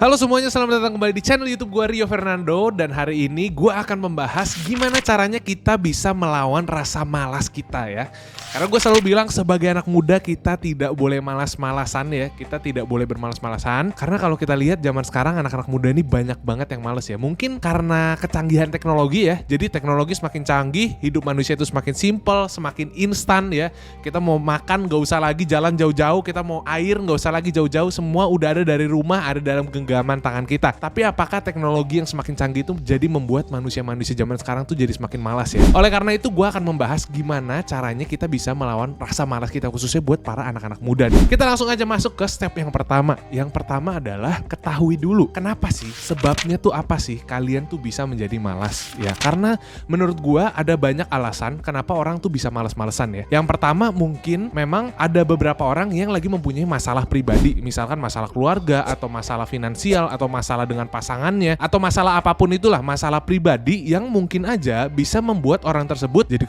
Halo semuanya, selamat datang kembali di channel YouTube gue Rio Fernando. Dan hari ini gue akan membahas gimana caranya kita bisa melawan rasa malas kita ya. Karena gue selalu bilang sebagai anak muda kita tidak boleh malas-malasan ya. Kita tidak boleh bermalas-malasan. Karena kalau kita lihat zaman sekarang anak-anak muda ini banyak banget yang males ya. Mungkin karena kecanggihan teknologi ya. Jadi teknologi semakin canggih, hidup manusia itu semakin simple, semakin instan ya. Kita mau makan gak usah lagi jalan jauh-jauh, kita mau air gak usah lagi jauh-jauh, semua udah ada dari rumah, ada dalam genggaman tangan kita. Tapi apakah teknologi yang semakin canggih itu jadi membuat manusia-manusia zaman sekarang tuh jadi semakin malas ya? Oleh karena itu gue akan membahas gimana caranya kita bisa melawan rasa malas kita, khususnya buat para anak-anak muda nih. Kita langsung aja masuk ke step yang pertama. Yang pertama adalah ketahui dulu kenapa sih, sebabnya tuh apa sih kalian tuh bisa menjadi malas ya. Karena menurut gue ada banyak alasan kenapa orang tuh bisa malas-malesan ya. Yang pertama mungkin memang ada beberapa orang yang lagi mempunyai masalah pribadi, misalkan masalah keluarga atau masalah finansial atau masalah dengan pasangannya atau masalah apapun itulah, masalah pribadi yang mungkin aja bisa membuat orang tersebut jadi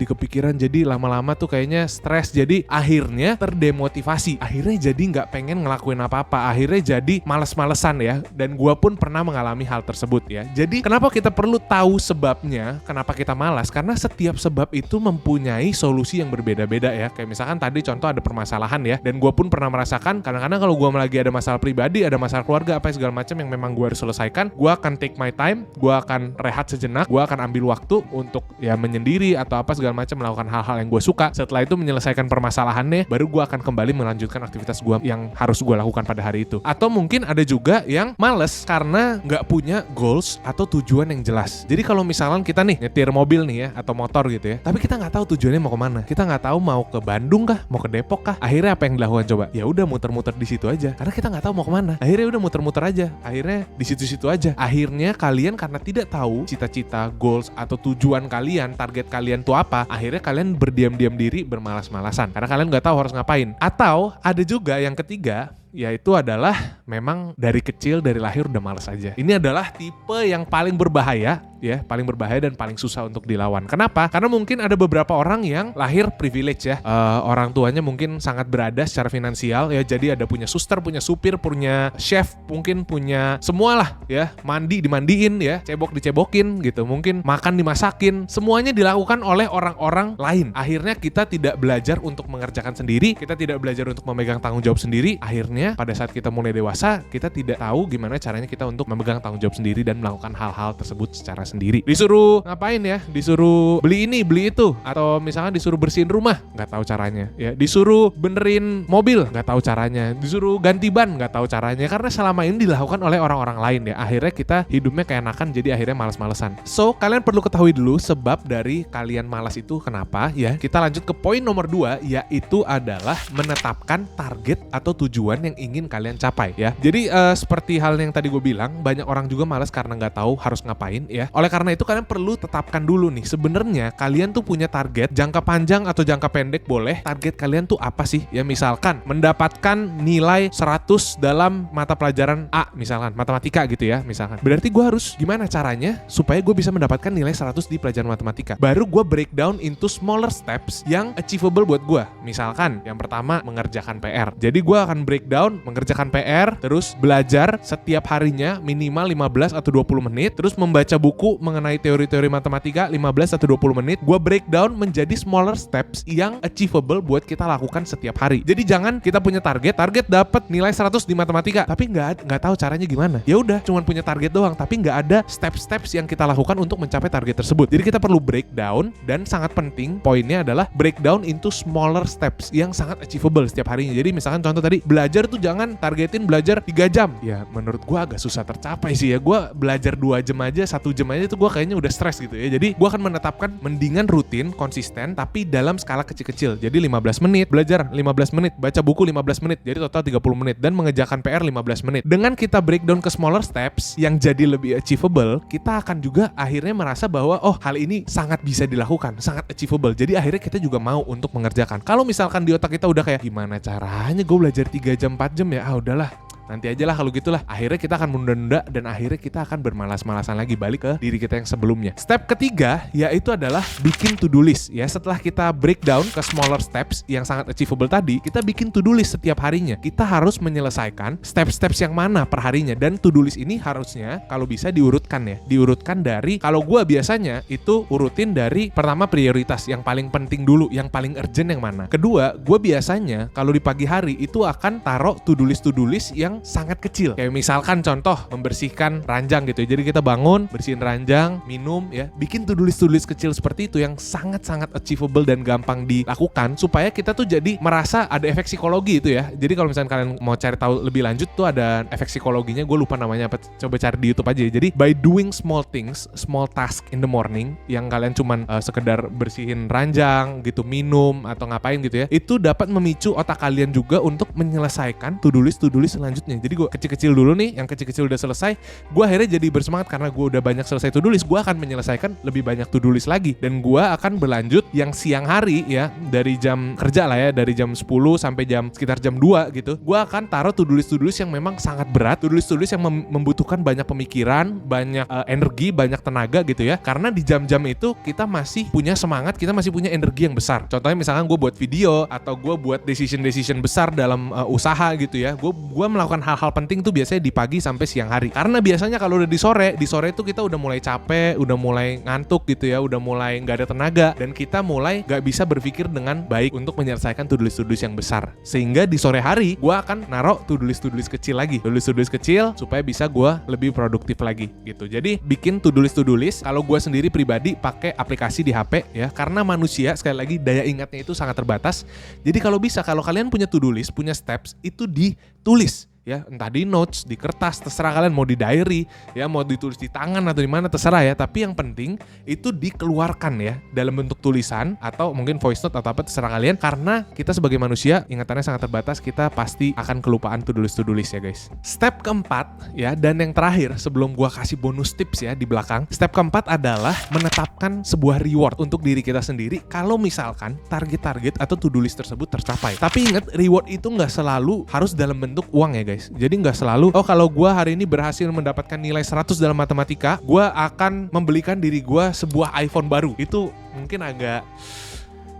kepikiran, jadi lama-lama tuh kayaknya stres, jadi akhirnya terdemotivasi, akhirnya jadi nggak pengen ngelakuin apa-apa, akhirnya jadi males-malesan ya. Dan gua pun pernah mengalami hal tersebut ya. Jadi kenapa kita perlu tahu sebabnya kenapa kita malas? Karena setiap sebab itu mempunyai solusi yang berbeda-beda ya. Kayak misalkan tadi contoh ada permasalahan ya, dan gua pun pernah merasakan kadang-kadang kalau gua lagi ada masalah pribadi, ada masalah keluarga, apa segala macam yang memang gue harus selesaikan, gue akan take my time, gue akan rehat sejenak, gue akan ambil waktu untuk ya menyendiri atau apa segala macam, melakukan hal-hal yang gue suka. Setelah itu menyelesaikan permasalahannya, baru gue akan kembali melanjutkan aktivitas gue yang harus gue lakukan pada hari itu. Atau mungkin ada juga yang males karena nggak punya goals atau tujuan yang jelas. Jadi kalau misalkan kita nih nyetir mobil nih ya atau motor gitu ya, tapi kita nggak tahu tujuannya mau kemana, kita nggak tahu mau ke Bandung kah, mau ke Depok kah, akhirnya apa yang dilakukan coba? Ya udah muter-muter di situ aja, karena kita nggak tahu mau kemana. Akhirnya udah muter-muter aja, akhirnya di situ-situ aja. Akhirnya kalian karena tidak tahu cita-cita, goals atau tujuan kalian, target kalian tuh apa, akhirnya kalian berdiam-diam diri, bermalas-malasan karena kalian nggak tahu harus ngapain. Atau ada juga yang ketiga, yaitu adalah memang dari kecil, dari lahir udah malas aja. Ini adalah tipe yang paling berbahaya ya, paling berbahaya dan paling susah untuk dilawan. Kenapa? Karena mungkin ada beberapa orang yang lahir privilege ya, orang tuanya mungkin sangat berada secara finansial ya, jadi ada punya suster, punya supir, punya chef, mungkin punya semualah ya, mandi dimandiin ya, cebok dicebokin gitu, mungkin makan dimasakin, semuanya dilakukan oleh orang-orang lain. Akhirnya kita tidak belajar untuk mengerjakan sendiri, kita tidak belajar untuk memegang tanggung jawab sendiri. Akhirnya pada saat kita mulai dewasa, kita tidak tahu gimana caranya kita untuk memegang tanggung jawab sendiri dan melakukan hal-hal tersebut secara sendiri. Disuruh ngapain ya, disuruh beli ini, beli itu, atau misalkan disuruh bersihin rumah, nggak tahu caranya ya, disuruh benerin mobil, nggak tahu caranya, disuruh ganti ban, nggak tahu caranya, karena selama ini dilakukan oleh orang-orang lain ya. Akhirnya kita hidupnya keenakan, jadi akhirnya malas-malesan. So, kalian perlu ketahui dulu sebab dari kalian malas itu kenapa ya. Kita lanjut ke poin nomor 2, yaitu adalah menetapkan target atau tujuan yang ingin kalian capai ya. Jadi seperti hal yang tadi gue bilang, banyak orang juga malas karena nggak tahu harus ngapain ya. Oleh karena itu kalian perlu tetapkan dulu nih, sebenarnya kalian tuh punya target jangka panjang atau jangka pendek boleh. Target kalian tuh apa sih? Ya misalkan mendapatkan nilai 100 dalam mata pelajaran A, misalkan matematika gitu ya misalkan. Berarti gue harus gimana caranya supaya gue bisa mendapatkan nilai 100 di pelajaran matematika. Baru gue breakdown into smaller steps yang achievable buat gue. Misalkan yang pertama mengerjakan PR. Jadi gue akan breakdown mengerjakan PR, terus belajar setiap harinya minimal 15 atau 20 menit, terus membaca buku mengenai teori-teori matematika 15 atau 20 menit. Gue breakdown menjadi smaller steps yang achievable buat kita lakukan setiap hari. Jadi jangan kita punya target dapat nilai 100 di matematika, tapi nggak tahu caranya gimana. Ya udah, cuman punya target doang, tapi nggak ada steps yang kita lakukan untuk mencapai target tersebut. Jadi kita perlu breakdown, dan sangat penting poinnya adalah breakdown into smaller steps yang sangat achievable setiap harinya. Jadi misalkan contoh tadi, belajar tuh jangan targetin belajar 3 jam. Ya menurut gue agak susah tercapai sih ya. Gue belajar 2 jam aja, 1 jam aja tuh gue kayaknya udah stres gitu ya. Jadi gue akan menetapkan mendingan rutin, konsisten, tapi dalam skala kecil-kecil. Jadi 15 menit belajar, 15 menit baca buku, 15 menit, jadi total 30 menit, dan mengerjakan PR 15 menit. Dengan kita breakdown ke smaller steps yang jadi lebih achievable, kita akan juga akhirnya merasa bahwa oh, hal ini sangat bisa dilakukan, sangat achievable. Jadi akhirnya kita juga mau untuk mengerjakan. Kalau misalkan di otak kita udah kayak gimana caranya gue belajar 3 jam 4 jam ya, udahlah nanti aja lah kalau gitulah. Akhirnya kita akan menunda-nunda dan akhirnya kita akan bermalas-malasan lagi balik ke diri kita yang sebelumnya. Step ketiga yaitu adalah bikin to-do list ya. Setelah kita breakdown ke smaller steps yang sangat achievable tadi, kita bikin to-do list setiap harinya. Kita harus menyelesaikan steps yang mana per harinya, dan to-do list ini harusnya kalau bisa diurutkan ya. Diurutkan dari, kalau gue biasanya itu urutin dari pertama prioritas yang paling penting dulu, yang paling urgent yang mana. Kedua, gue biasanya kalau di pagi hari itu akan taruh to-do list yang sangat kecil. Kayak misalkan contoh membersihkan ranjang gitu ya. Jadi kita bangun, bersihin ranjang, minum ya. Bikin to-do list kecil seperti itu yang sangat-sangat achievable dan gampang dilakukan supaya kita tuh jadi merasa ada efek psikologi itu ya. Jadi kalau misalnya kalian mau cari tahu lebih lanjut tuh ada efek psikologinya, gue lupa namanya apa. Coba cari di YouTube aja ya. Jadi by doing small things, small task in the morning yang kalian cuman sekedar bersihin ranjang gitu, minum atau ngapain gitu ya, itu dapat memicu otak kalian juga untuk menyelesaikan to-do list selanjutnya. Jadi gue kecil-kecil dulu nih, yang kecil-kecil udah selesai, gue akhirnya jadi bersemangat karena gue udah banyak selesai to-do list, gue akan menyelesaikan lebih banyak to-do list lagi, dan gue akan berlanjut yang siang hari ya, dari jam kerja lah ya, dari jam 10 sampai sekitar jam 2 gitu, gue akan taruh to-do list yang memang sangat berat, to-do list yang membutuhkan banyak pemikiran, banyak energi, banyak tenaga gitu ya, karena di jam-jam itu kita masih punya semangat, kita masih punya energi yang besar. Contohnya misalkan gue buat video atau gue buat decision besar dalam usaha gitu ya, gue melakukan hal-hal penting tuh biasanya di pagi sampai siang hari, karena biasanya kalau udah di sore itu kita udah mulai capek, udah mulai ngantuk gitu ya, udah mulai nggak ada tenaga, dan kita mulai nggak bisa berpikir dengan baik untuk menyelesaikan to-do list yang besar. Sehingga di sore hari gue akan naruh to-do list kecil lagi, to-do list kecil supaya bisa gue lebih produktif lagi gitu. Jadi bikin to-do list. Kalau gue sendiri pribadi pakai aplikasi di HP ya, karena manusia sekali lagi daya ingatnya itu sangat terbatas. Jadi kalau bisa, kalau kalian punya to-do list, punya steps, itu ditulis ya, entah di notes, di kertas, terserah kalian, mau di diary ya, mau ditulis di tangan atau di mana terserah ya, tapi yang penting itu dikeluarkan ya dalam bentuk tulisan atau mungkin voice note atau apa, terserah kalian, karena kita sebagai manusia ingatannya sangat terbatas, kita pasti akan kelupaan to-do list ya guys. Step keempat ya, dan yang terakhir sebelum gua kasih bonus tips ya di belakang, step keempat adalah menetapkan sebuah reward untuk diri kita sendiri kalau misalkan target-target atau to-do list tersebut tercapai. Tapi ingat, reward itu nggak selalu harus dalam bentuk uang ya guys. Jadi nggak selalu, oh kalau gue hari ini berhasil mendapatkan nilai 100 dalam matematika, gue akan membelikan diri gue sebuah iPhone baru. Itu mungkin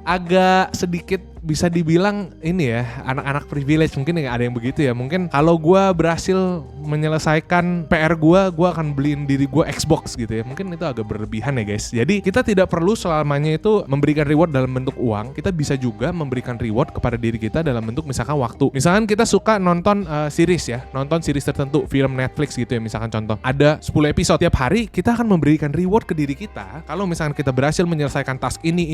agak sedikit bisa dibilang ini ya, anak-anak privilege mungkin ada yang begitu ya. Mungkin kalau gue berhasil menyelesaikan PR gue akan beliin diri gue Xbox gitu ya. Mungkin itu agak berlebihan ya guys. Jadi kita tidak perlu selamanya itu memberikan reward dalam bentuk uang. Kita bisa juga memberikan reward kepada diri kita dalam bentuk misalkan waktu. Misalkan kita suka nonton series ya, nonton series tertentu, film Netflix gitu ya, misalkan contoh ada 10 episode, tiap hari kita akan memberikan reward ke diri kita. Kalau misalkan kita berhasil menyelesaikan task ini,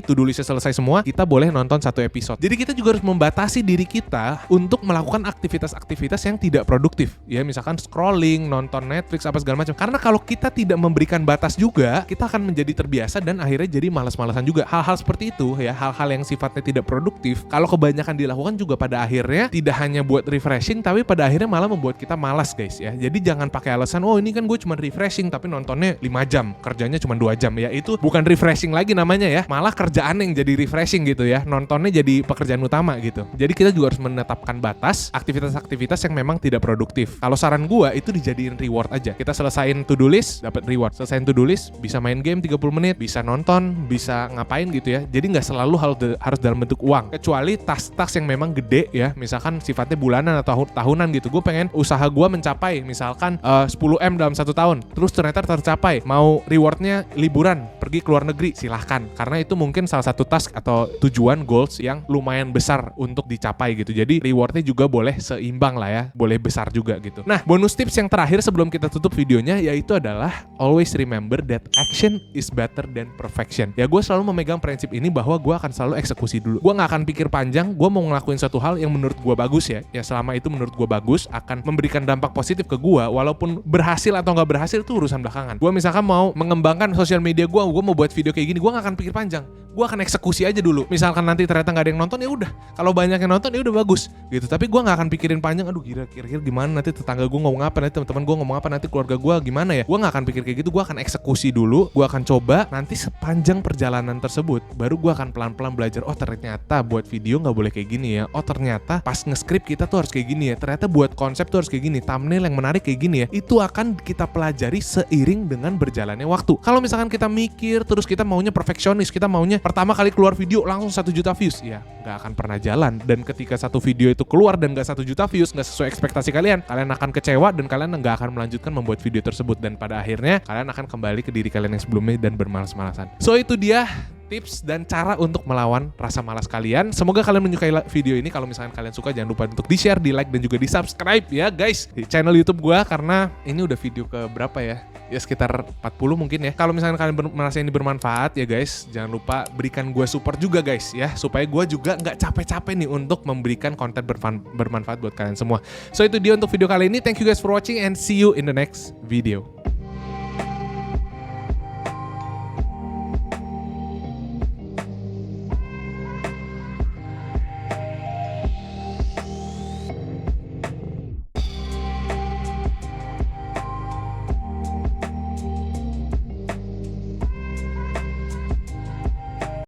to-do listnya selesai semua, kita boleh nonton 1 episode. Jadi kita juga harus membatasi diri kita untuk melakukan aktivitas-aktivitas yang tidak produktif. Ya misalkan scrolling, nonton Netflix, apa segala macam. Karena kalau kita tidak memberikan batas juga, kita akan menjadi terbiasa dan akhirnya jadi malas-malasan juga. Hal-hal seperti itu ya, hal-hal yang sifatnya tidak produktif, kalau kebanyakan dilakukan juga pada akhirnya tidak hanya buat refreshing, tapi pada akhirnya malah membuat kita malas guys ya. Jadi jangan pakai alasan, oh ini kan gue cuma refreshing tapi nontonnya 5 jam, kerjanya cuma 2 jam ya. Itu bukan refreshing lagi namanya ya. Malah kerjaan yang jadi refreshing gitu ya. Nontonnya jadi pekerjaan utama gitu. Jadi kita juga harus menetapkan batas aktivitas-aktivitas yang memang tidak produktif. Kalau saran gua itu dijadiin reward aja. Kita selesain to-do list, dapat reward. Selesain to-do list, bisa main game 30 menit, bisa nonton, bisa ngapain gitu ya. Jadi nggak selalu harus dalam bentuk uang. Kecuali task-task yang memang gede ya, misalkan sifatnya bulanan atau tahunan gitu. Gue pengen usaha gua mencapai misalkan 10M dalam 1 tahun. Terus ternyata tercapai. Mau rewardnya liburan, pergi ke luar negeri, silahkan. Karena itu mungkin salah satu task atau tujuan goals yang lumayan besar untuk dicapai gitu. Jadi rewardnya juga boleh seimbang lah ya, boleh besar juga gitu. Nah, bonus tips yang terakhir sebelum kita tutup videonya yaitu adalah always remember that action is better than perfection. Ya gue selalu memegang prinsip ini bahwa gue akan selalu eksekusi dulu. Gue gak akan pikir panjang, gue mau ngelakuin satu hal yang menurut gue bagus ya. Ya selama itu menurut gue bagus, akan memberikan dampak positif ke gue, walaupun berhasil atau gak berhasil itu urusan belakangan. Gue misalkan mau mengembangkan sosial media gue mau buat video kayak gini, gue gak akan pikir panjang. Gue akan eksekusi aja dulu. Misalkan nanti ternyata nggak ada yang nonton, ya udah. Kalau banyak yang nonton ya udah bagus gitu. Tapi gue nggak akan pikirin panjang, aduh kira-kira gimana nanti tetangga gue ngomong apa, nanti teman-teman gue ngomong apa, nanti keluarga gue gimana ya. Gue nggak akan pikir kayak gitu. Gue akan eksekusi dulu, gue akan coba. Nanti sepanjang perjalanan tersebut baru gue akan pelan-pelan belajar. Oh ternyata buat video nggak boleh kayak gini ya. Oh ternyata pas nge-script kita tuh harus kayak gini ya. Ternyata buat konsep tuh harus kayak gini, thumbnail yang menarik kayak gini ya. Itu akan kita pelajari seiring dengan berjalannya waktu. Kalau misalkan kita mikir terus kita maunya perfeksionis, kita maunya pertama kali keluar video langsung 1 juta views, ya nggak akan pernah jalan. Dan ketika satu video itu keluar dan nggak 1 juta views, nggak sesuai ekspektasi kalian akan kecewa dan kalian nggak akan melanjutkan membuat video tersebut. Dan pada akhirnya kalian akan kembali ke diri kalian yang sebelumnya dan bermalas-malasan. So itu dia tips dan cara untuk melawan rasa malas kalian. Semoga kalian menyukai video ini. Kalau misalkan kalian suka, jangan lupa untuk di-share, di-like, dan juga di-subscribe ya guys di channel YouTube gua, karena ini udah video ke berapa ya? Ya sekitar 40 mungkin ya. Kalau misalkan kalian merasa ini bermanfaat ya guys, jangan lupa berikan gua support juga guys ya, supaya gua juga nggak capek-capek nih untuk memberikan konten bermanfaat buat kalian semua. So itu dia untuk video kali ini. Thank you guys for watching and see you in the next video.